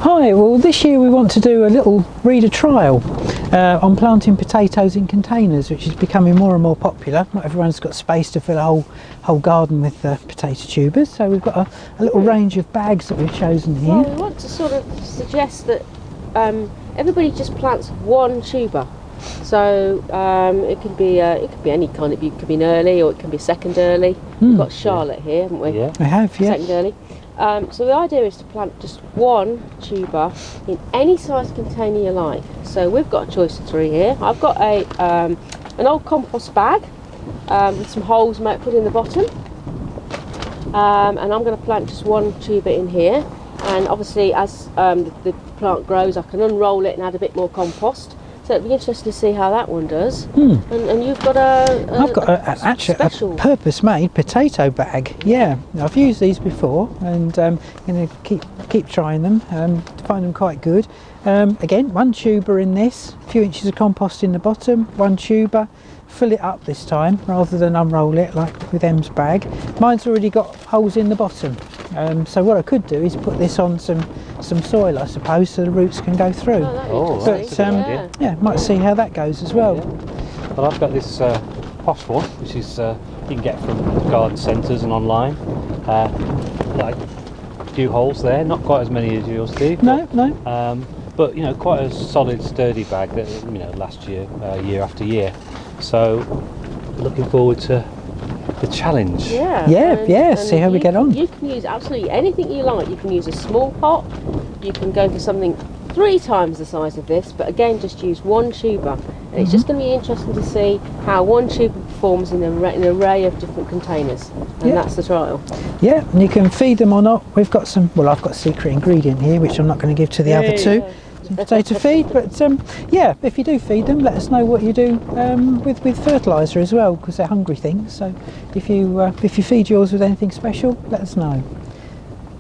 Hi, well this year we want to do a little reader trial on planting potatoes in containers, which is becoming more and more popular. Not everyone's got space to fill a whole garden with potato tubers, so we've got a little range of bags that we've chosen here. Well, we want to sort of suggest that everybody just plants one tuber. So it could be any kind. It could be an early, or it can be a second early. We've got Charlotte here, haven't we? Yeah. We have, yeah. Second early. So the idea is to plant just one tuber in any size container you like. So we've got a choice of 3 here. I've got an old compost bag with some holes put in the bottom, and I'm going to plant just one tuber in here. And obviously, as the plant grows, I can unroll it and add a bit more compost. So it'd be interesting to see how that one does. And you've got I've got actually a purpose-made potato bag. Yeah, I've used these before, and I'm going to keep trying them. Find them quite good. Again, one tuber in this, a few inches of compost in the bottom, one tuber. Fill it up this time rather than unroll it like with Em's bag. Mine's already got holes in the bottom, so what I could do is put this on some soil, I suppose, so the roots can go through. But yeah, might see how that goes as well. Yeah. Well, I've got this posh one, which is you can get from garden centres and online. Like a few holes there, not quite as many as yours do. No. But you know, quite a solid, sturdy bag that lasts year after year. So, looking forward to the challenge. Yeah. See how we get on. You can use absolutely anything you like. You can use a small pot. You can go for something 3 times the size of this, but again, just use one tuber. And it's just going to be interesting to see how one tuber performs in an array of different containers. And that's the trial. Yeah, and you can feed them or not. We've got some. Well, I've got a secret ingredient here, which I'm not going to give to the other two. Some potato feed, but yeah, if you do feed them, let us know what you do with fertiliser as well, because they're hungry things. So if you feed yours with anything special, let us know.